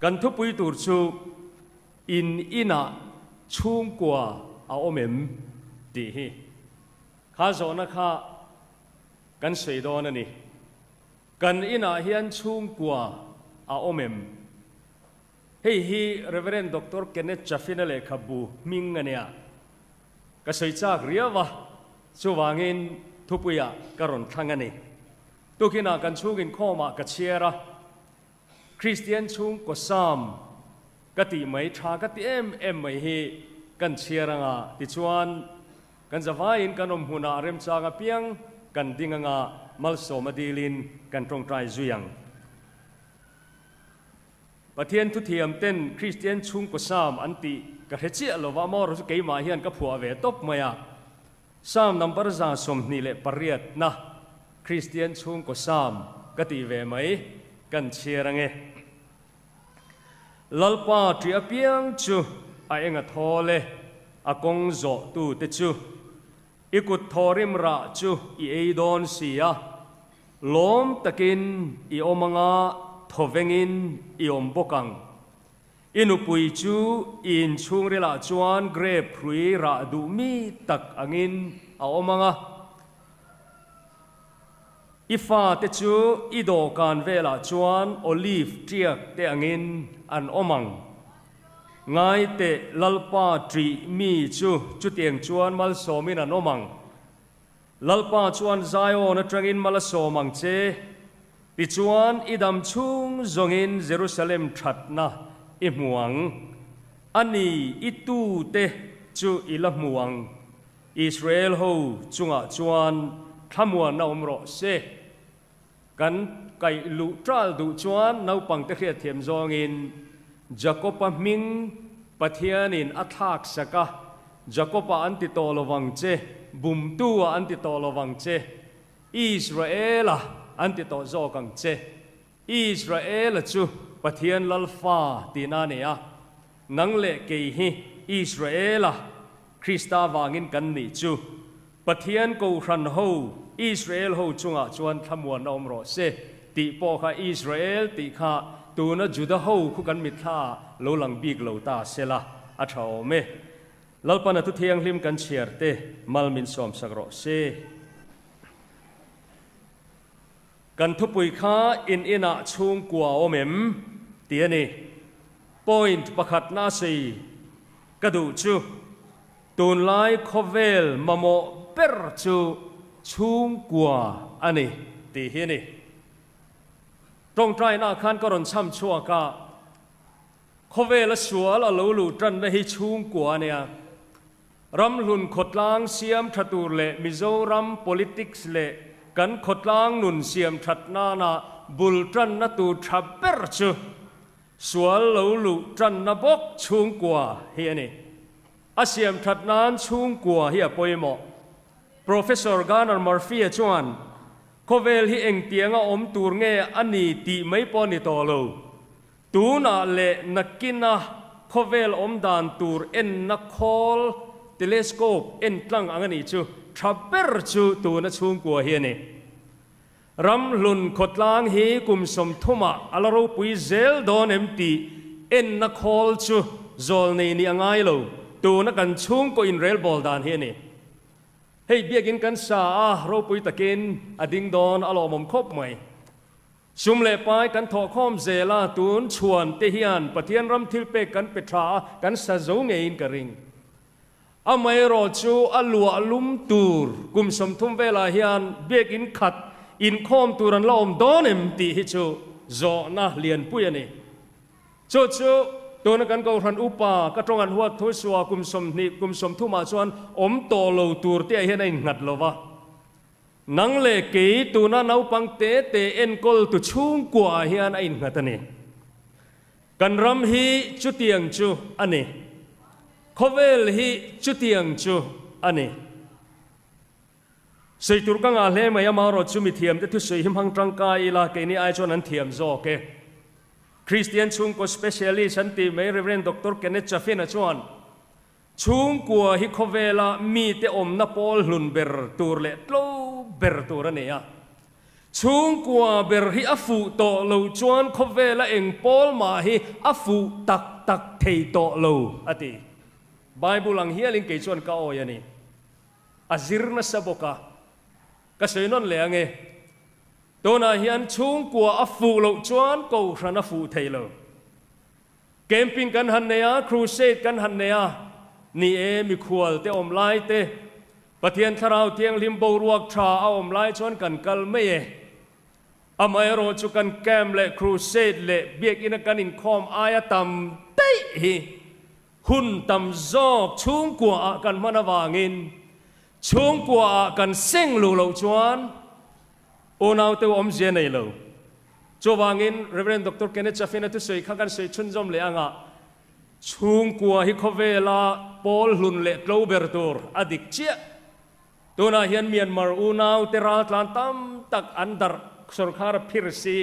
กันทุบปุยตูร์ชูอินอินะชุ่งกว่าเอาอมมดีฮีข้าโจนะคะกันสวยดอนนี่กันอินะเฮียนชุ่งกว่าเอาอมมเฮ้ยฮีเรเวเรนด็อกเตอร์เคนเนตจัฟฟินเลขับบูมิงเนียก็สวยจากเรียวะชูวางินทุบปุยะกรอนทั้งนี้ตุกินากันชุ่งกินข้อมากัเชียระคริสเตียนชุ่งก็ซ้ำกติไม่ทากติไม่ฮีกันเชียร์งาติชวนกันจะว่าอินกันอมหุนาเริ่มจากเพียงกันดิ่งงามัลโซมาดีลินกันตรงใจจุยังประเทศทุเทียมเต้นคริสเตียนชุ่งก็ซ้ำอันติกระเทียลว่ามอรุสเกยมาเฮียนกับผัวเวตบมายาซ้ำนำปรจาสมนี่เลปเรียดนะคริสเตียนชุ่งก็ซ้ำกติเวไหมกันเชียร์ไงลลปาทรีอเปียงจูไอเองทอเลอากงโจตูเตจูอีกุดทอริมระจูอีเอดอนเสียล้มตะกินอีอมังอาทเวงินอีอมบกังอินุปุยจูอินชุงเรลาจวนเกรบพรุยระดูมีตักอังินอาอมังอาอีฟ้าเตจูอีโดการเวลาจวนโอลีฟเทียกเตอังินอันอมังไงเตลลปาทรีมีจูเตียงจวนมัลโซมินันอมังลลปาจวนไซโอนตรังอินมัลโซมังเจติจวนอีดำชุงจงอินเยรูซาเล็มทัดนะอิมวังอันนี้อีตูเตจูอีละมวังอิสราเอลฮูจุงอาจวนทำวันนาอมรอเซกันไก่ลุตรัลดูจวนนาปังตะเคียเทียมจงอินJacob Ming Pathianin athak saka Jacob antitolowangche bumtua antitolowangche Israel antitozokangche Israel chu Pathian lalfa tinania nangle keihi Israel Krista wangin kanni chu Pathian ko ran ho Israel ho chunga chuan thamwan omro se ti po kha Israel ti khaตัวนั้นจุดเฮาคู่กันมิตรโลลังบีกโลตาเซลาอัฐาวเมลัลปนัทุเทียงลิมกันเชียร์เตมัลมินสอมสักรอเซกันทุปุยข้าอินอินะชุงกัวโอเมมเตียนี่ point ประคัดนาซีกระดูจูตูนไลคอเวลมโมเปอร์จูชุงกัวอันนี้ตีเฮนี่ตรงใจน่าขันก็รอนช้ำชัวกะเขาเวลสัวละลูจันได้ให้ชุงกัวเนี่ยรำลุนขดล้างเสียมทัตูเละมิโซรัม politics เละกันขดล้างนุนเสียมทัดนานาบุลจันนัตูทับเปอร์จูสัวลูจันนบกชุงกัวเฮียนี่อาเสียมทัดนานชุงกัวเฮียปอยหมอ professor Garner Murphy จวนเขาเวลที่เองเตียงอมตูร์เงอันนี้ตีไม่ปอนิตอโลตูน่าเละนักกินนะเขาเวลอมดานตูร์เอ็นนักคอลเทเลสโคปเอ็นตั้งอันนี้จูทับเปอร์จูตูน่าชุงกัวเฮียนี่รำลุนขดล้างฮีกุมสมทุมาอัลรูปุยเซลโดนเอ็มตีเอ็นนักคอลจูโซลนี่นี่ง่ายโลตูน่ากันชุงก็อินเรลบอลดานเฮียนี่เฮ้ยเบียกินกันสาเราปุยตะกินอดิงดอนอลอมคบใหม่ชุมเล่ไปกันถอข้อมเซลาตูนชวนเทียนปะเทียนรำทิลเปกันเปทรากันสะโจงเงินกระริงอเมรอจูอลัวลุมตูร์กุมสมทุมเวลาเฮียนเบียกินขัดอินข้อมตูรันลอมโดนเอ็มตีฮิจูโจนะเลียนปุยนี่จูตัวนักการเกาหันอุปาก็ตรงกันหัวทุสวากุมสมทุมาชวนอมโตโลตูร์เตียเฮนัยงัดโลวะนังเลกีตัวนั้นเอาปังเตเอ็นกอลตุชุงกัวเฮียนไองัดนี่กันรำฮีจุเตียงจูอันนี้คอเวลฮีจุเตียงจูอันนี้สิ่งตุรกังอาเลมายามารอจุมิเทียมแต่ทุสิ่งหิมหังจังกายลาเกนี่ไอจอนันเทียมโจเกคริสเตียนชุงก็ specialist ฉันตีไม่เรียนด็อกเตอร์เคนเนตจัฟฟินชวนชุงกัวฮิโคเวลามีแต่อมนาโปลหุนเบอร์ตูร์เล่โตเบอร์ตูร์นี่ย ช่วงกว่าเบอร์ฮิอาฟูโตโลจวนคบเวละเองปอลมาฮิอาฟูตักเทโตโลอติไบเบิลหลังเฮียลิงเกจวนก้าอยนี่อาซิรนัสบกะก็เสยนนเหลียงเงตัวนาเฮียนช่วงกว่าอาฟูโลจวนกูรันอาฟูเทโลเกมปิ้งกันหันเนียครูเซดกันหันเนียนี่มีขวดเตอมไลเตปะเทียนทราวเทียงลิมโบรวกชาเอาอมไลชวนกันกัลไม่อามายโรจุกันแกมเละครูเซดเละเบียกอินกันอินคอมอายตัมเตยหุ่นตัมจอกช่วงกว่ากันมันวางินช่วงกว่ากันเซ็งลูเหลาชวนโอนเอาเตออมเจนเลยจวางินเรเวนดรเคนเนตจะฟินตุสวยข้ากันสวยชุนจอมเลยอ่ะช่วงกว่าฮิคเวลาปอลหุนเละโกลเบอร์ตูร์อดิกเชียตัวนาเฮียนเมียนมาอูนาวเตราตลันตัมตักอันดาร์สุรคาร์พิรซี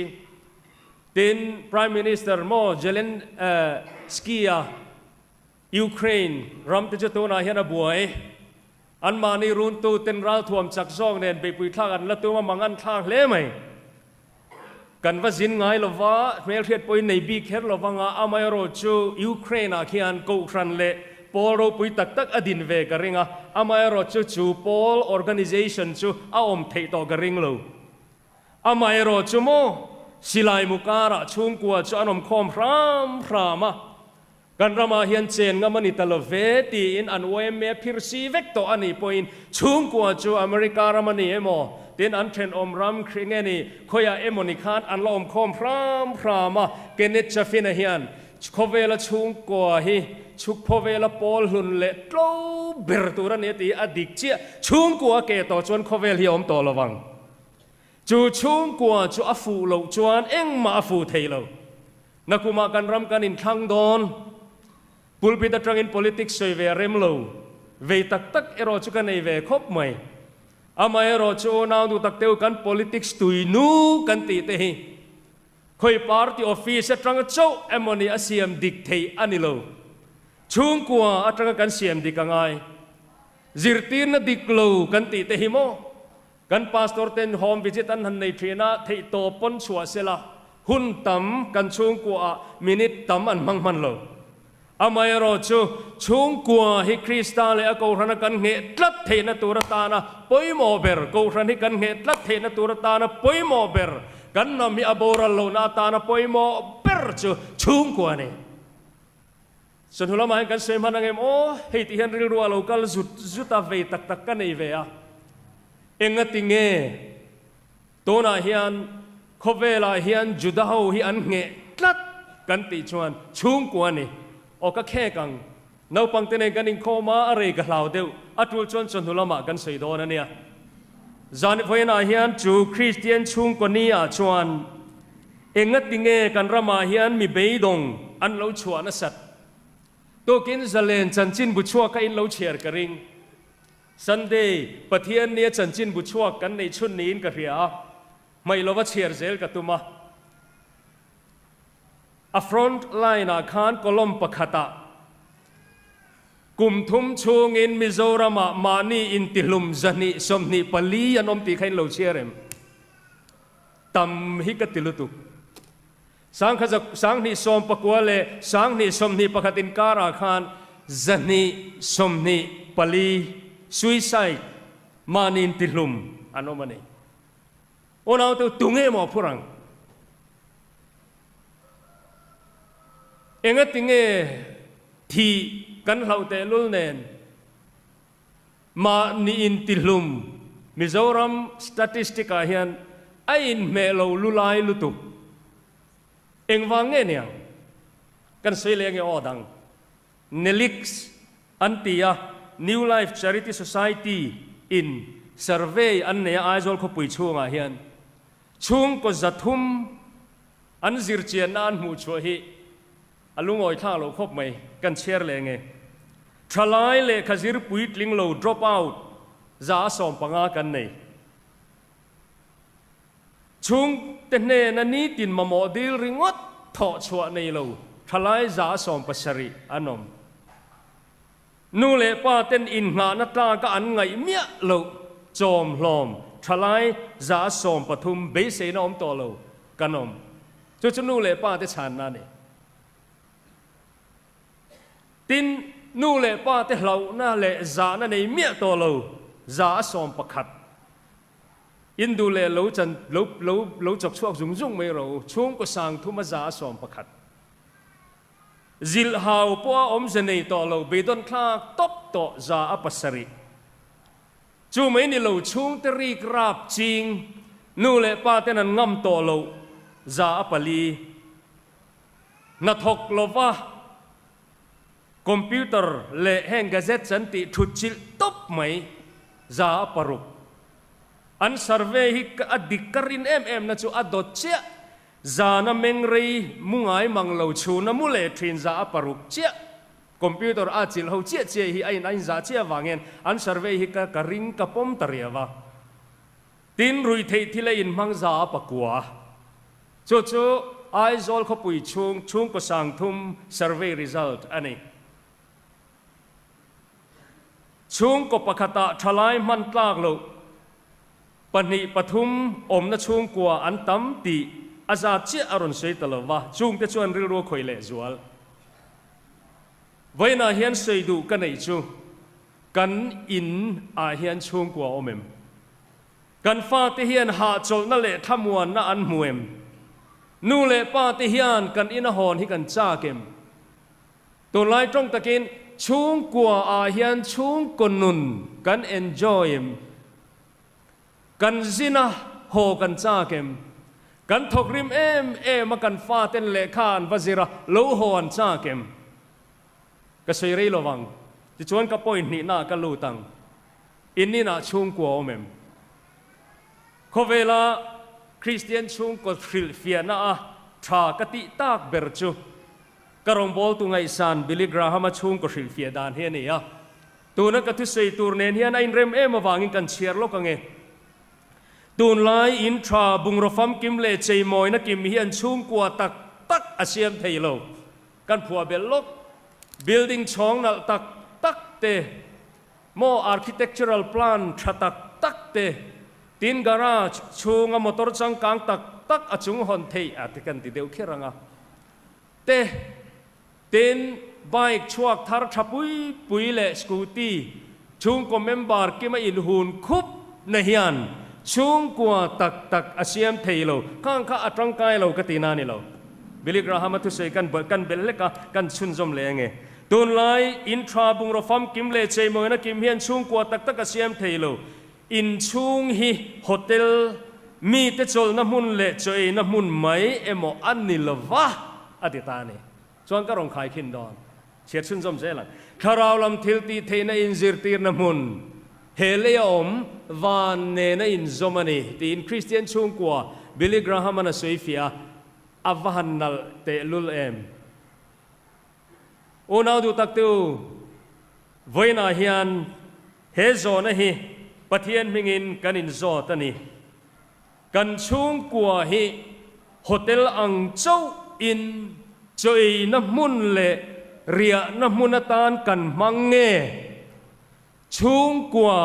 ติน Prime Minister โมเจเลนสกียยูเครนรัมติจตัวนาเฮียนบวยอันมาในรุ่นตัวเต็นรัลทวมจักซองเนนไปปุยทากันและตัวมังอันทางเล่ไหมกันว่าสินไงลว่าเมลเทียดปุยในบีเคร์ลว่างอามาโรจูยูเครนอาคียนกูครันเล่ปอลปุยตักอดินเวกริงอามาโรจูปอล organization จูอาอมเทตอกริงโลอามาโรจูโมสิลายมุการะช่วงกว่าจูอันอมคอมพรามกันรามาเฮียนเจนงามันอิตาลเวตีอินอันเวเมพิรซีเวกโตอันนี้พอยน์ช่วงกว่าจูอเมริการามันนี่เอโมตินอันเทรนอมรัมคริงเงนี่ขยาเอโมนิคานอันละอมคอมพรามเกเนตจะฟินเฮียนขเวลช่วงกว่าฮิชุกพเวลปอลหุนเละโตเบอร์ตูรันเนตีอดิกเชียช่วงกว่าเกตจวนขเวลฮิอมโตระวังจูช่วงกว่าจูอาฟูโลจวนเอ็งมาอาฟูเทโลนักกุมากันรำกันอินทังดอนปุลปิดตรังอิน politics สวยเวเรมโลเวตักเอโรจุกันในเวคบไหมอามาเอโรจูนาวดูตักเตวกัน politics ตุยนูกันตีเตหิคอย party office ตรังโจเอมอนีอาเซียมดิกเทอันนี้โลช่วงกว่าอัตรังกันเซียมดิกังไงจิรตีนดิกโลกันตีเตหิโมกันพาสตอร์เทนโฮมวิจิตันหันในทรีน่าเทโตปนชัวเซลาหุ่นตั้มกันช่วงกว่ามินิตตั้มอันมันโลอามาโรจูช่วงกว่าฮิคริสตาเลอกูรันกันเหตุลัดเทนตุรตานะปอยโมเบอร์กูรันฮิกันเหตุลัดเทนตุรตานะปอยโมเบอร์กันนำมีอบอรัลโลนาตานะปอยโมเบอร์จูช่วงกว่านี่ส่วนทุลามากันเสมานังเอ็มโอเฮติเฮนริรัวโลกัลจุดตาเวตักกันในเวียเอ็งติงเงตัวนาเฮียนขเวลาเฮียนจุดาหูฮิอันเหตุลัดกันติชวนช่วงกว่านี่โอก็แค่กังนาวปังเตเนกันอินโคมาอะไรกันเหล่าเดียวอัตรุชนทุลามากันสีโดนั่นเนี่ยจานพยนาเฮียนจูคริสเตียนช่วงคนนี้ชวนเองติงเงกันรามาเฮียนมีเบยดงอันเราชวนนัสัตตัวกินจะเล่นจันจินบุชัวกันอินเราเชียร์กระริงซันเดย์ปะเทียนเนี่ยจันจินบุชัวกันในชุดนี้กันเรียไม่รู้ว่าเชียร์เซลกันตัวมาa front line อาคารกลมปะขตะกุมทุมช่วงอินมิโซรามานีอินติลุมจันีสมนีปลียันอมตีใครเหล่าเชียร์เอ็มตัมฮิกติลุตุสังขจักสังนีสมปะกัวเลสังนีสมนีปะขตินการอาคารจันีสมนีปลีsuicide มานีอินติลุมอันนั้นมันเองโอ้น่าตัวตุงเอหมอพูรังเองติงเอที่กันเหล่าเตลุลเนนมานีอินติลุมมิโซรัมสถิติกาเฮียนไอ้อินเมลลุลายลุตุเองวางเงี้ยเนี่ยกันเสียเลี้ยงออดังเนลิกส์อันตีย New Life Charity Society in survey อันเนียไอโซลเขาปุยช่วงอาเฮียนช่วงก็จัดทุ่มอันจิรเจียนอันมูชัวฮีอลุงอ้อยท่าเราครบไหมกันเชียร์เลยไงทลายเลยขจิรปุยตลิงเรา drop out จะสอมปังอากันเนี่ยช่วงเต็นเนนันนี้ตินมาโมดิลริงวัดถอดชัวในเราทลายจะสอมปัสริอันนมนู่นเลยป้าเต้นอินหาหน้าตาก็อันไงเมียเราจอมลอม ทลายจะสมปฐุมเบสเซนอมตัวเรากันอมจุนูเลป้าที่ฉันนั่นเองตินนูเลป้าที่เราหน้าเลจานั่นเองเมียตัวเราจะสมประคัดอินดูเลเราจันเราจักช่วงจุงไม่เราช่วงก็สั่งทุ่มจะสมประคัดจิลฮาวปัวอมเจเนตัวเราเบดอนคลาตบโตจะอัปสริจูไม่นี่เราช่วงตรีกราบจริงนูเลป้าที่นั้นงำตัวเราจะอัปลีนัทกลวะคอมพิวเตอร์เละแห่งกาเซ็ตสันติทุจิลตบไหมจะอัปรุกอันสร์เวฮิกอดิกรินนะจูอดดเชะจานาเมงรีมุงไอมังเหลาชูนามุเลทรินจะอัปรุกเชะคอมพิวเตอร์อาจิลเขาเชะฮิไอนันจะเชะวางเงินอันสร์เวฮิกกรินกับปมตรียวะตินรุยเทที่เลอินมังจะอัปกัวจู่ไอซอลเขาปุยช่วงก็สั่งทุ่ม survey result อันนี้ช่วงก็ประคตะทลายมันตากโลปนิปทุมอมนะช่วงกว่าอันตั้มตีอาจารย์เจ้าอรุณเสยตลอดว่าช่วงที่ชวนเรื่องคุยเละจวลไว้น่าเห็นเสยดูกันในช่วงกันอินอาเห็นช่วงกว่าอมมกันฟ้าที่เห็นหาจลนั่นแหละทำวันน่าอันมวยมนูเลป้าที่เฮียนกันอินหอนที่กันจ้าเกมตัวไล่ตรงตะกินช่วงกว่าอาเฮียนช่วงกนุนกัน enjoy กันซินะโหกันจ้าเกมกันทกริมมากันฟ้าเต้นเลขานวาซิระโลหอนจ้าเกมก็ใช้เรื่องระวังที่ชวนกับปอยนี่น่ากันรู้ตังอินนี่น่าช่วงกว่าอมเขาเวลาคริสเตียนช่วงก็ฟิลเฟียนะทากติตากเบรจูกระรองบอลตุงไอซันบิลลี่กราฮัมช่วงก็ฟิลเฟียดานเฮียนี่ตัวนักทุเซตูร์เนียนเฮียนอินเรมมาวางอินกันเชียร์โลกังเงตูนไลอินทราบุงรฟัมกิมเลเจมอยนักกิมเฮียนช่วงกว่าตักอาเซียนเทโลกันผัวเบลลกบิลดิ้งช่องนั่นตักเตโมอาร์คิเทคเจอรัลพลานชัดตักเตตินการาช่วงมอเตอร์จังกังตักอาจุงฮอนเทยอาทิกันติเดียวแค่รังเตตินไบค์ชวกทาร์ชับปุยเล่สกูตี้ช่วงก็เมมเบอร์กิมาอินหุนคุบนเฮียนช่วงกว่าตักอาเซียนเทยโลข้างข้าอัตรังกายโลกตินานี่โลบิลลี่กราฮัมทุเซกันเบลเล็กกันชุนจอมเลงตูนไลอินทราบุงรฟัมกิมเลเจมอยนักกิมเฮียนช่วงกว่าตักอาเซียนเทยโลอินช่วงฮีโฮเทลมีแต่โจลน้ำมุนเละจอยน้ำมุนไหมโมอันนิลวะอดิตานี่ส่วนก็รองขายขินดอนเชียร์ชุนจอมเจลันคาราวลำทิลตีเทนอินซิร์ตีน้ำมุนเฮเลอมวานเนนอินซอมานีที่อินคริสเตียนช่วงกว่าบิลลี่กราฮัมนะสวยฟีอาอวานนัลเตลุลโอนาดูตักตูไว้นาฮิอันเฮโซนะฮีปะเทียนมิงินกันอินโซตันีกันช่วงกว่าฮีโฮเทลอังเจ้าอินจอยน้ำมุนเละเรียน้ำมุนตานกันมังเงช่วงกว่า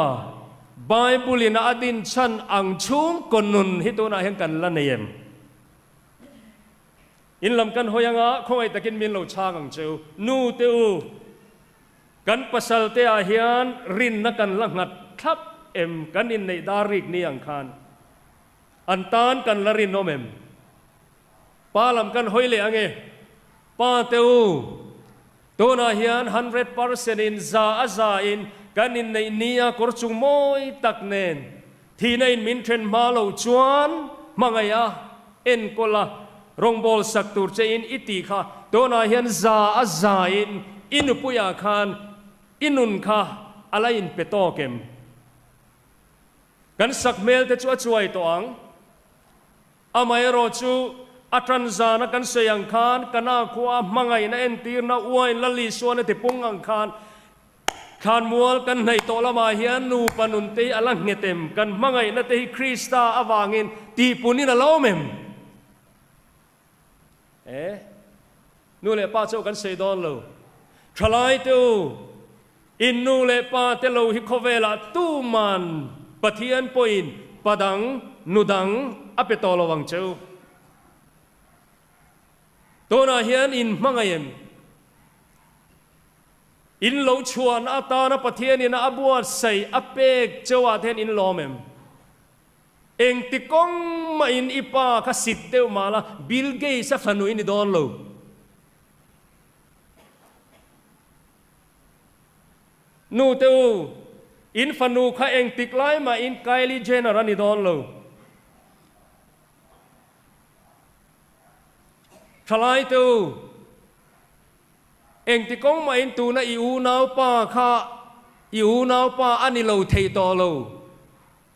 ไบเบิลนาอดินชันอังช่วงกนุนฮิตัวนาเห็นกันละเนียมอินลำกันหอยังคงไอตะกินมินเราชางังเจ้านูเตอูกันปัสสาวะเตียเฮียนรินนักกันลังหัดทับกันอินในดาริกนี่อังคารอันตานกันละรินโนเมมปาลำกันหอยเลยอังเงปาเตอูตัวนาเฮียน100%อินซาอินกันอินในนี้กอร์จุงมอยตักเนนที่ในมินเทรนมาโลจวนมังไงเอ็นโกลารองบอลสักตูร์เจอินอิติค่ะตัวนาเฮียนซาอินปุยาคานอินุนค่ะอะไรอินเปโตเกมกันสักเมลแต่ช่วยตัวอังอามายโรจูอัตรันซานะกันเสียงคานกันนาขวามังไงนะเอ็นตีร์นะอวยละลีส่วนที่ปุ่งอังคานขานมัวกันในโตละมาเฮียนูปนุนตีอลังเงเต็มกันมังไงนะที่คริสตาอวางินตีปุนินะล้อมเอ็มนู่นเลยป้าเจ้ากันเสดอนโลทลายตัวอินนู่นเลยป้าเตโลฮิโคเวลาตู้มันปะเทียนปอยน์ padang nudang apetolowang châu tona hian in mangayem in lo chuan ata na pathian in abuat sai apek chawa then in lomem eng tikong ma in ipa ka sitteu mala bilgei sa fanu in don lo nu teu in fanu kha eng tiklai ma in Kylie Jenner ani don lo thalai teu eng tikong ma in tu na iu nau pa kha iu nau pa ani lo thei to lo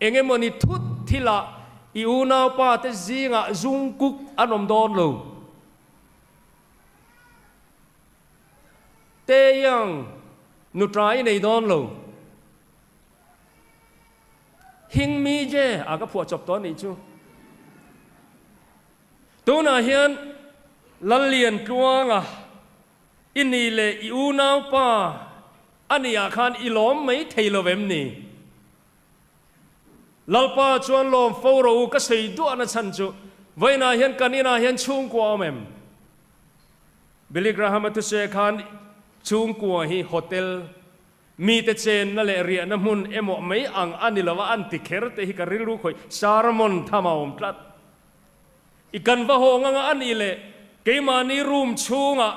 eng emoni thut thila iu nau pa te zinga zungkuk anom don lo te yang nu trai nei don lo hing mi je aga phu chop to ni chu tu na hian lal lian tluanga ini le iu nau pa ania khan ilom mai theilovem ni lalpa chuan lom foro ka sei du ana chan chu vaina hian kanina hian chung kwa mem Billy Graham tu se khan chung kwa hi hotel mi te chen na le ria na mun emo mai ang anilawa anti kher te hi ka rilu khoi sarmon thamaum tlat ikan va ho nga ani le keimani room chunga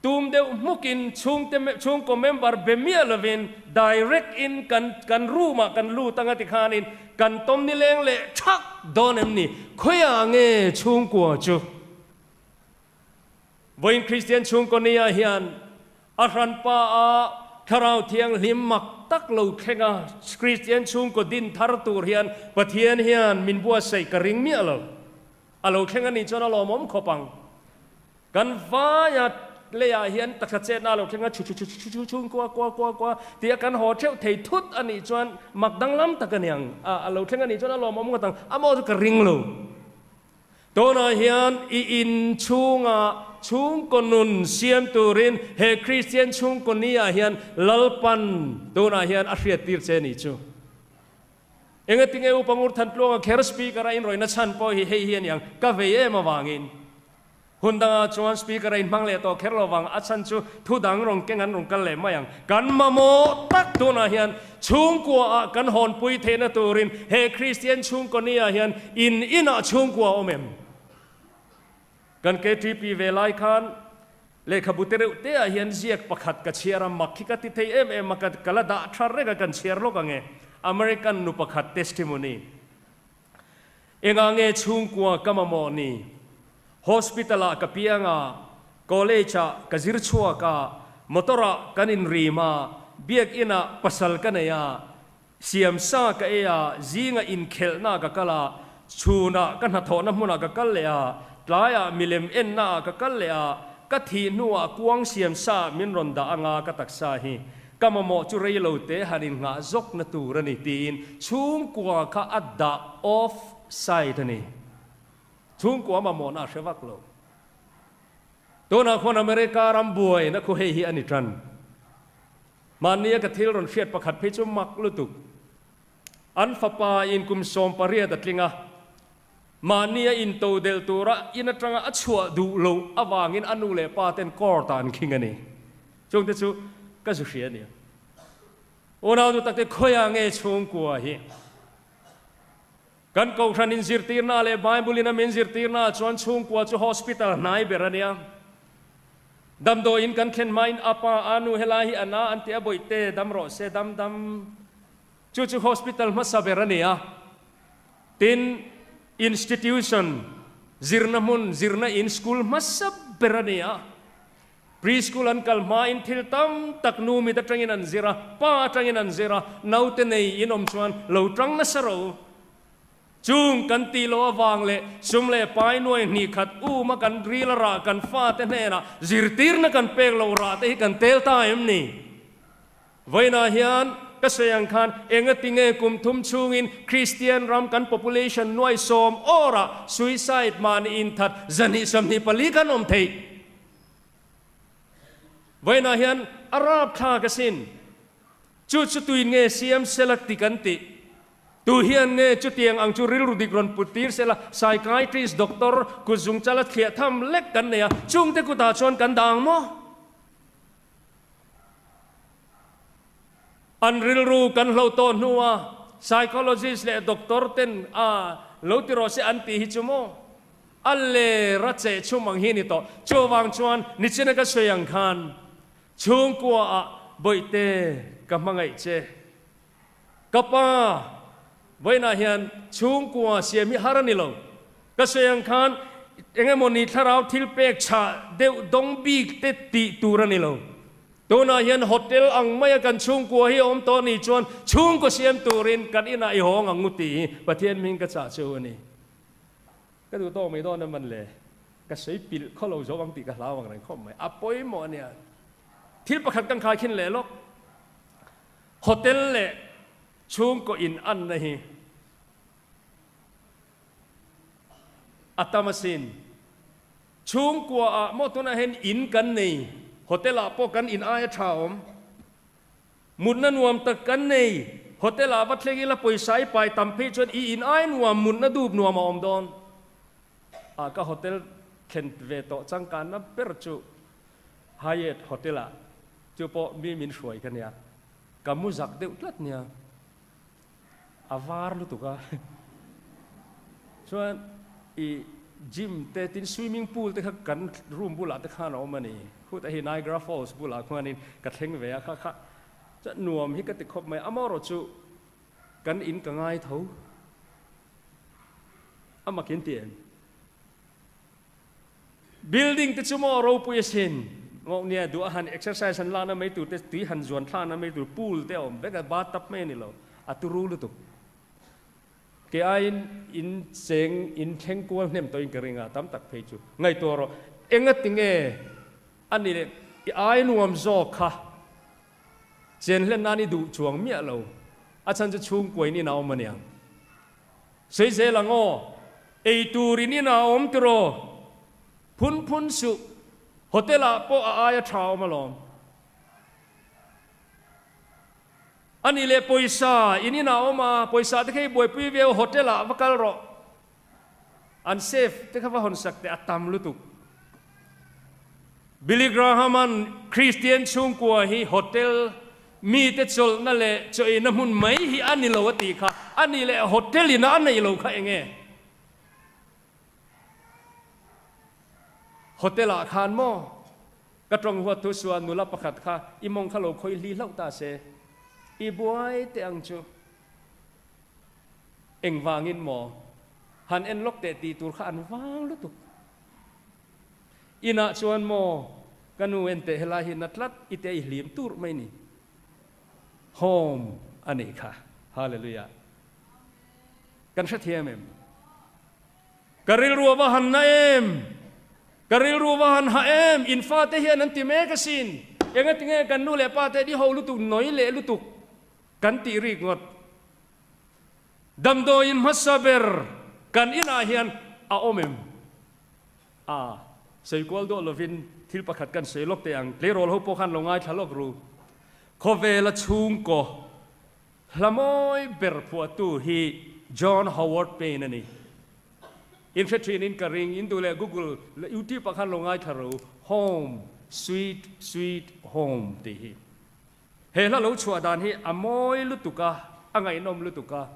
tum de mukin chung ko member bemia lovin direct in kan ruma kan lu tanga ti khanin kan tom ni leng le thak donem ni khoya nge chung ko chu voin Christian chung ko nia hian aran pa a tharau thiang lim mak tak lo khenga Christian chung ko din thar tur hian pathian hian min bua sei ka ring mi alo khenga ni chona lo mom khopang kan va ya le ya hian takha che na lo khenga chu chung kwa tia kan ho theu thei thut ani chuan makdang lam takaniang alo khenga ni chona lo mom ngatang amo ka ring lo tona hian I in chunga chung konun siam turin he Christian chung konia hian lalpan tona hian ahriat tir che ni chu engating eu pangur than tlonga kher speaker in roina chan po hi hei hian yang ka ve e ma wangin Hunda chuan speaker in mangle to kherlowang achan chu thu dang rong kengan rong kal le mayang kan mamo tak tu na hian chung kwa kan hon pui the na turin he Christian chung ko nia hian in ina chung kwa omem kan KTP ve lai khan le khabutere te a hian ziak pakhat ka chiara makhika ti thei em makat kala da thar re kan chiar lo kange American nu pakhat testimony engange chung kwa kamamo ni hospitala ka pianga college ka zirchua ka motora kanin rima biak ina pasal kanaya siamsa ka eya zinga in khelna ka kala chuna kan ha thona huna ka kalya tlaya milem enna ka kalya ka thi nuwa kuang siamsa min ronda anga ka taksa hi kamamo chu reilo te hanin nga zok na turani tin chung kwa kha adda off side ni chung kwa ma mona shewak lo dona khon America ram buai na khu hei hi ani tran mania ka thil ron fiat pakhat phe chu mak lutuk an fapa in kum som paria datlinga mania in to del tura in atanga achua du lo awangin anu le pa ten kor tan khingani chung te chu ka su hria ni ona du takte khoya nge chung kwa hi kan ko thanin zirtirna le bible ina men zirtirna chuan chung kwa chu hospital nai berania damdo in kan khen main apa anu helahi ana anti aboite damro se dam chu hospital ma saberania tin institution zirna in school ma saberania preschool an kalma in thil tam taknu mi ta tangin an zira pa tangin an zira naute nei inom chuan lo tang na saro chung kan ti lo awang le sum le pai noi ni khat u ma kan ril ra kan fa te ne na zirtir na kan pek lo ra te kan tel ta em ni voina hian ka sayang khan enga tinge kum thum chungin Christian ram kan population noi som ora suicide man in that zani samni pali kan om thei voina hian arab tha ka sin chu tuin nge siam selak ti kan ti tu hian nge chu tiang ang chu ril ru dik ron putir sela psychiatrist doctor ku zung chala khia tham lek kan ne chung te ku ta chon kan dang mo an ril ru kan hlo ton nuwa psychologist le doctor ten lo ti ro se an ti hi chu mo alle ra che chu mang hi ni to chu wang chuan ni chena ka soyang khan chung kwa boite ka mangai che kapa boina hian chung kwa siami harani lo ka soyang khan engemoni tharau thil pek cha deu dong bik te ti turani lo tona hian hotel ang maya kan chung kwa hi om to ni chuan chung ko siam turin kan ina I hong ang nguti pathian ming ka cha chu ni ka du to mai do na man le ka sei pil kho lo zo wang ti ka hlawang ran khom mai apoi mo ania thil pakhat kan khai khin le lok hotel le chung ko in an na hi atamasin chung kwa mo to na hen in kan nei hotel po kan in ai thaom mun na nuam tak kan nei hotel wat legi la poisai pai tampe chon I in ai nuam mun na dub nuam om don ka hotel ken ve to changkan na per chu Hyatt hotel chu po mi min shoi kan ya kamu zak deu tlat nia avar lu tu ka chuan I gym te tin swimming pool te kan room bula te khan om ani khu ta hi Niagara Falls bula khwanin ka thleng ve kha kha cha nuam hi ka ti khop mai amaro chu kan in ka ngai tho ama kin tien building te chumo ro puisin ngok nia du han exercise han la na mai tu te ti han zuan thla na mai tu pool te om be ka ba tap me ni lo aturu lu tu ke ain in seng in theng ko nem to in keringa tam tak phei chu ngai to ro enga tinge ani le ai nuam zo kha chen len nani du chuang mi lo a chan chu chung koi ni naw maniang sei se lango ei turi ni na om tro phun su hotela po aya thau malom ani le poisa inina oma poisa te khei boi pui ve hotela vakal ro unsafe te kha va hon sakte atam lutu Billy Graham an Christian chung kwa hi hotel mi te chol na le choi na mun mai hi ani lo ti kha ani le hotel ina an nei lo kha enge hotela khan mo ka trong huat tu suan nula pakhat kha imong khalo khoi li lau ta se I buai te ang chu eng wangin mo han en lok te ti tur kha an wang lu tu ina chuan mo kanu en te hela hi natlat ite I hlim tur mai ni home ani kha hallelujah kan sha thiam em karil ruwa han na em karil ruwa han ha em in fa te hian an ti me ka sin enga tinge kan nu le pa te di ho lu tu noi le lu tu kan ti ri ngot damdo in masaber kan ina hian a omem sei kwal do lovin thil pakhat kan sei lok te ang lerol ho po khan longai thalok ru khovela chung ko hlamoi ber pu tu hi John Howard Payne ani infantry in karing in dule Google YouTube pakhan longai tharu home sweet home ti hi hela lo chua dan hi amoi lutuka angai nom lutuka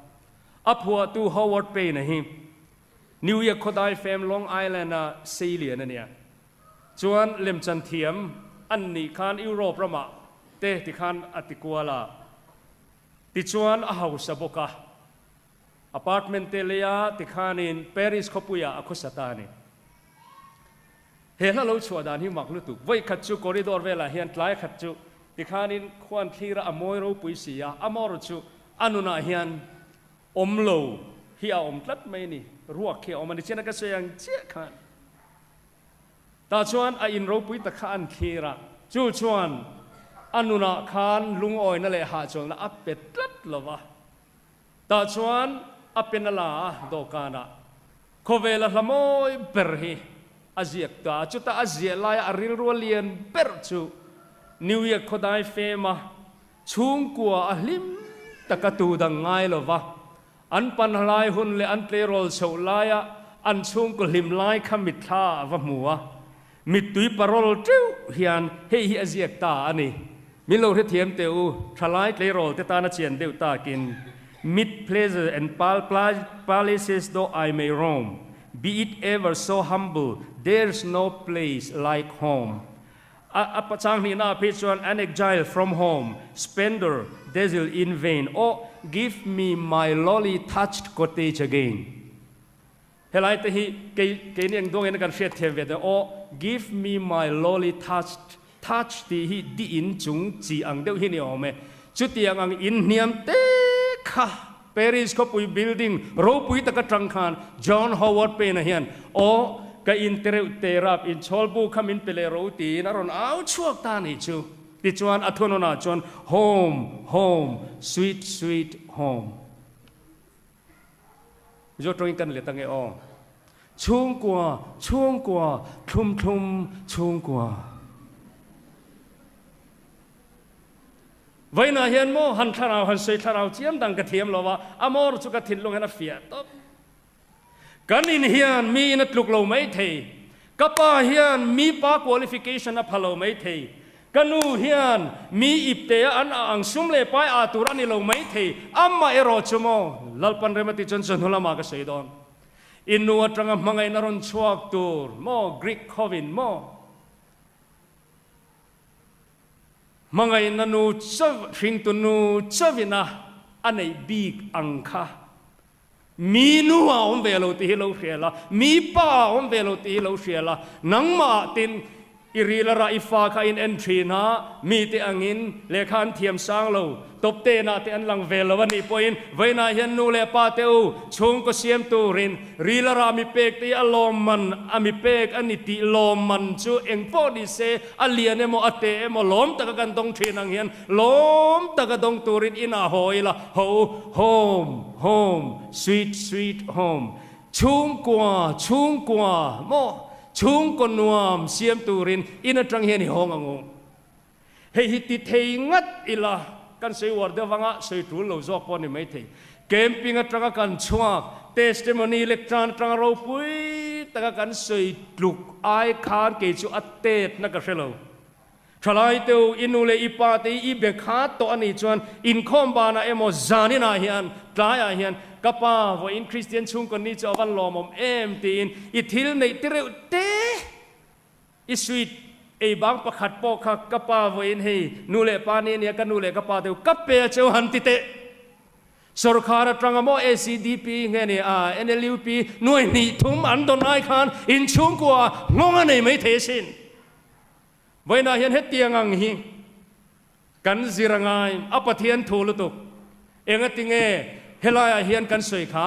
apua tu Howard Payne hi New York Khodai Fam Long Island Ceylon ania chuan lem chan thiam an ni khan Europe rama te ti khan atikuala ti chuan a house aboka apartment te leya ti khan in Paris khopuya akhosatani hela lo chua dan hi mak lutuk voi khat chu corridor vela hian tlai khat chu ti khanin khwan thira amoi ro puisia amor chu anuna hian omlo hi a om tlat mai ni ruak khe omani chena ka soyang che khan ta chuan a in ro pui ta khan khira chu chuan anuna khan lungoi na le ha chong na apet tlat lova ta chuan apenala dokana khovela hlamoi berhi aziak ta chuta azia lai aril rualian ber chu New York Khodai Fema chung kwa ahlim takatu dang ngai lova อันปันลายหุ่นและอันเตรอลโฉลายอันช่วงก็ลิมลายขมิดท่าวมัวมิดตุยปารอลเจ้าเฮียนเฮียเจียกตาอันนี้มิโลที่เทียมเตวทลายเตรอลเตตานาเชียนเดวตากิน mid pleasure and palaces though I may roam be it ever so humble there's no place like home ปัจจังนี้น่าพิจารณา an exile from home spender dazzle in vain oh give me my lowly touched cottage again เฮลัยแต่ฮีเกณฑ์ยังต้องเห็นกันเสียเทียมเวทโอ้ give me my lowly touch ที่ฮีดีอินจุงจีอังเดียวฮีนี่ออกไหมจุดที่อังอินเนียมเตค่ะปารีสเขาปุย building โรปุยตะกะตรังคานจอห์นฮาวาร์ดเป็นเฮียนโอ้ก็อินเตอร์เตรับอินชอลบูคามินเปเลโรตีนารอนเอาช่วงตานี่จูติจวนอัธนนาจวน home sweet home ยกตรงกันเลยตั้งไงอ๋อช่วงกว่าทุ่มช่วงกว่าไว้น่าเห็นโมหันทาราวหันสวยทาราวเจียมดังกระเทียมเราว่าอามอร์จุกถิ่นลงให้นับเฟียตบกันอินเฮียนมีนัดลุกเราไม่เทกับป้าเฮียนมีป้า qualification นับพะเราไม่เทกันนูเฮียนมีอิบเตออันอ่างซุ่มเล่ไปอาตุรันนี่เราไม่เทอัมมาเอรอชโมลัลปันเรมติจนหุลามากษัยดอนอินนัวตรังมังไงนรนชวกตูร์โมกรีกคอวินโมมังไงนันูเจ้าชิงตุนูเจ้าวินะอันไหนบีกอังคามีนัวอมเวลตีเราเสียละมีป้าอมเวลตีเราเสียละนังมาตินอิริลาอิฟาคาอินเอนทรีนะมีเตอังอินเลขันเทียมสังเราตบเตนาเตอันลังเวลวันนี้พอยน์ไว้นาเห็นนูเลปาเตอูชงก็เสียมตูรินริลารามีเปกตีอลอมมันอามีเปกอันนี้ตีลอมมันจูเอ็งพอดีเซอเลียนเอโมอเตเอโมล้อมตะกันตรงเทนังเห็นล้อมตะกันตรงตูรินอินาหอยละhome sweet home ชุ่มกว่าโมช่วงก่อนนวมเสียมตูรินอินทรังเฮนิฮองงงเฮฮิติเทงัดอิละกันสวอร์เดวังะสวยทุลเราจอกปอนไม่เทเกมปิงตรังกันชวกเทสติมอนีเล็กทรานตรังเราปุยตะกันสวยลุกไอคานเกจูอัตเตตนักเชลทลายเตียวอินูเลอีปาตีอีเบคาตัวนี้จวนอินคอมบานาเอโมจานินาเฮียนตายเฮียนกับป้าว่าอินคริสเตียนชุงคนนี้จะวันลอมเอ็มตีนอิทิลในติเรอุเตอิสวิตไอบางประคัดปอกขักกับป้าว่าอินเฮนูเลปานีเนี่ยกันนูเลกับป้าเตียวกับเปียเจ้าหันติเตสรคาร์ตรังโมACDPเงี้ยเนี่ยNLUP หน่วยนี้ทุ่มอันโดนไอคานอินชุงกว่างงอันไหนไม่เทสินไว้นาเห็นเฮตียงังหิกันสิรังไงอปะเทียนทูลุตุเองติงเอเฮลายเฮียนกันสวยขา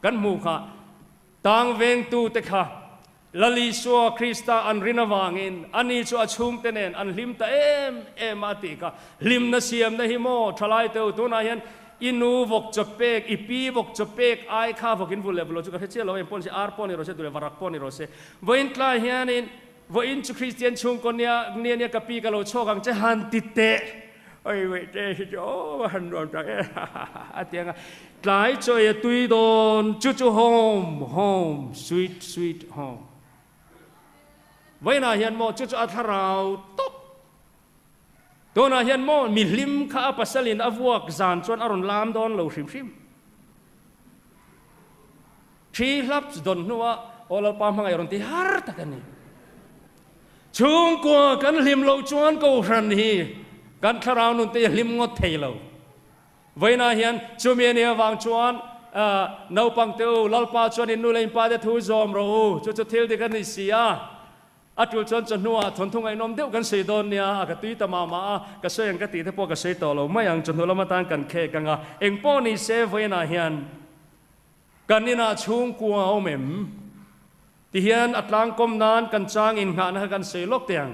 กันมูขาต่างเวงตูเตขาลลิชัวคริสตาอันรินาวางินอันนี้ชัวชุงเตเนนอันลิมตาเอ็มอาติกาลิมนาเซียมนาฮิโมทลายเตวตัวนาเฮียนอินูวกจเปกอีปีวกจเปกไอข้าวกินบุลเลบโลจุกเฮเชลเราเอ็มปอนซิอาร์ปอนิโรเซตุเลวารักปอนิโรเซวันอินทลายเฮียนินว่าอินจูคริสเตียนชุงคนเนี่ยกับปีกับเราโชกังจะหันติเตะไอ้เวทโอ้หันโดนจังอาเตียงหลายช่วยตุยโดนจู่ๆ home sweet home ไว้น่าเห็นโมจู่ๆอัธราวตบตัวน่าเห็นโมมีลิมข้าปัสลินอวกจานชวนอรุณลามโดนเราชิมที่รับโดนนัวโอลปามหังไอรอนที่ฮาร์ตกันนี่ช่วงกว่ากันลิมเราชวนกูรันฮีกันคราวนุนเตยลิมงดเทลไว้นาเฮียนจูเมียเนี่ยวางชวนนาปังเตวลลปาชวนอินนูเลนปาเดทูจอมเราจุดเทลเดกันนิเซียอัตุชนจนัวทนทุงไอ้นมเดียวกันเสียดอนเนี่ยกตุยตมามาก็เสียงกติที่พวกก็เสียต่อเราไม่ยังจนเรามาตั้งกันแค่กันอ่ะเองป้อนี่เซฟไว้นาเฮียนกันนี่น่าช่วงกว่าเอาเหม็มที่เฮียนอัตลังกมนานกันจางอินงานกันเสียลกเตียง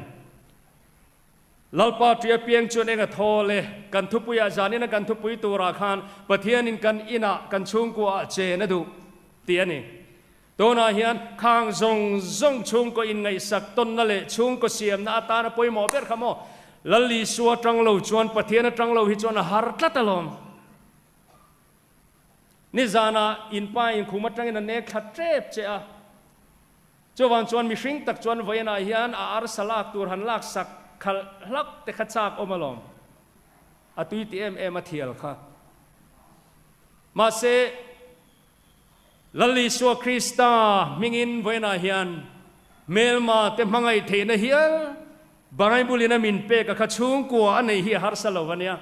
ลลปาเทียเปียงชวนเองทอเลยกันทุปุยอาจารย์นี่นะกันทุปุยตัวราคานปะเทียนินกันอินะกันช่วงกว่าเจนะดูเตียนี่ตัวนาเฮียนข้างซงช่วงก็อินไงสักต้นนั่นแหละช่วงก็เสียมนาตานะปอยหมอเปิดขโมลลีสัวจังเราชวนปะเทียนจังเราฮิจวนหาร์ตตะลม นี่จานาอินป้ายอินคุมัดจังอินเนกขัดเจ็บเจ้าจวนจวนมีสิ่งตักจวนไว้นาฮิอันอาร์สลากตัวหันลากสักขลักแต่ขัดจากอมาลอมอตุยตีเอ็มมาเทียลค่ะมาเซลลิสัวคริสตามิงินไว้นาฮิอันเมลมาเต็มมังไอเทนเฮียบางไอบุลินามินเปกขัดชุงกัวอันนี้เฮียฮาร์สลวันเนีย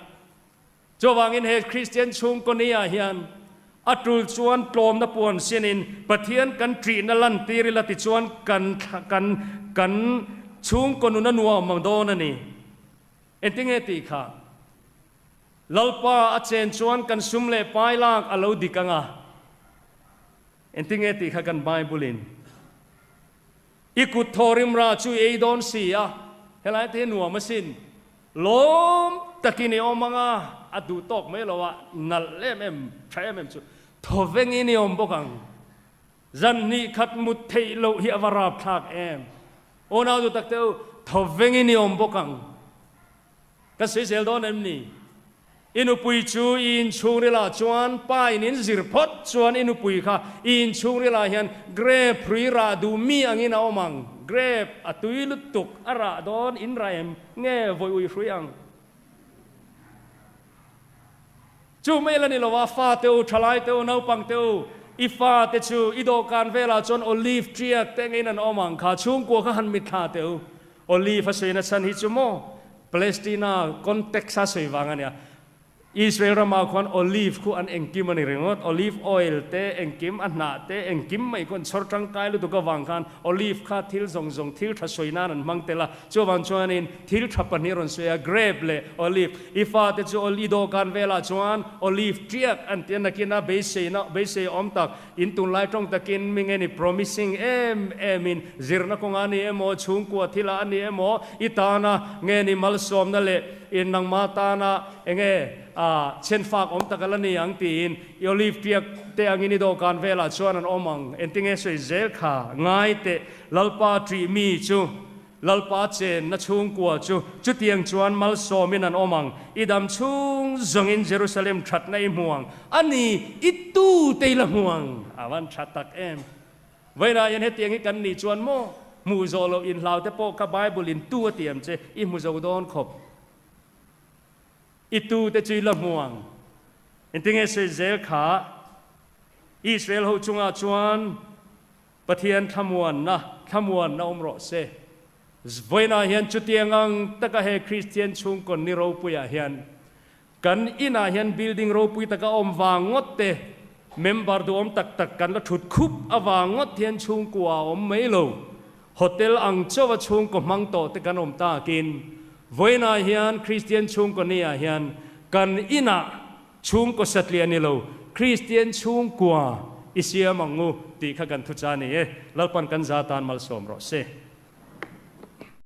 จวางอินเฮคริสเตียนชุงคนนี้ฮิอันอัตรุลชวนปลอมนับปวนเสียนินปะเทียนกันตรีนัลันตีริลติชวนกันชุงคนนั้นนัวมังโดนันนี่เอ็นติงเอติค่ะลลปาอาเจนชวนกันซุมเล่ปายลากอลาวดิกังอ่ะเอ็นติงเอติค่ะกันไบเบิลินอีกุดทอริมราชูเอดอนซีอ่ะเฮลัยเทนัวมาสินล้มตะกินอมังอ่ะอดูตอกไม่รู้ว่านัลเล่มใช่ไหมจุทเวงินิอมบกังจันนี่ขัดมุดเทโลหิอวาราพลากโอนาดูตักเตอทเวงินิอมบกังก็เสียเซลดอนนี่อินุปุยจูอินชูริลาจวนป้ายนินซิรพดจวนอินุปุยค่ะอินชูริลาเฮียนเกรบพรีราดูมีอังอินาอมังเกรบอตุยลุตุกอาราดอนอินไรเอ็มเง่วอยอุยฟรีอังจูไม่ละนี่ละว่าฟ้าเตวทลายเตวนาปังเตวอีฟ้าเตจูอีโดการเวลาจนโอลีฟเจียเตงอินันอมังขาช่วงกัวข้าหันมิดขาเตวโอลีฟเสยนัสันฮิจูโมปาเลสไตน์คอนเท็กซัสเสยวังอันเนี้ยอิสราเอลมาควันโอลีฟคู่อันเอ็งกิมมันเรื่องว่าโอลีฟออยล์เตเอ็งกิมอันหนาเตเอ็งกิมไม่คนชดจังไกลุตุกวังกันโอลีฟข้าทิลส่งทิลทัศวยนานันมังเตละจวนจวนนินทิลทับปนิรอนเสียเกรบเลโอลีฟอีฟ้าเตจูโอลีโดกันเวลาจวนโอลีฟเจียกอันเตียนนักกินนะเบสเซอมตักอินตุนไลตรงตะกินมิงเงิน promising มินจิรนักงานนี่โมชุงกัวทิลาอันนี่โมอิตานะเงินมัลสอมนั่นแหละอินนังมาตานะเองเช่นฝากอมตะกันละนี่อังตีนโอลีฟเปียกเตอังอินิโดการเวลาชวนนันอมังเอ็นติงเอสวยเซลขาง่ายเตลลปาทรีมีจูลลปาเจนนัชุงกัวจูจุดเตียงชวนมัลโซมินันอมังอีดำชุงจงอินเยรูซาเล็มชัดในห่วงอันนี้อิตูเตละห่วงอาวันชัดตักเวลายันเหตุเตียงกันนี่ชวนโมมูโซโลอินลาวเตโปกับไบเบิลินตัวเตียมเจอิมูโซโดนขบอิตูเตจุยละห่วงอินทิงเอเซเซลขาอิสราเอลหูจงอาจวนปะเทียนขมวนนะอมรอเซสวยนาเฮียนจุดเตียงอังตะกะเฮคริสเตียนชุงคนนิโรปุยาเฮียนกันอินาเฮียนบิลดิ้งโรปุยตะกะอมวางงดเตเมมบาร์ดูอมตักกันละถุดคุบอวางงดเทียนชุงกัวอมไม่โลโฮเทลอังเจ้าชุงก็มังโตตะกันอมตากินวันนี้เฮียนคริสเตียนชุงคนนี้เฮียนกันอินะชุงก็สัตเลียนิโลคริสเตียนชุงกัวอิเสียมังงูตีขกันทุจานี่แล้วปันกันซาตานมัลสมรสเซ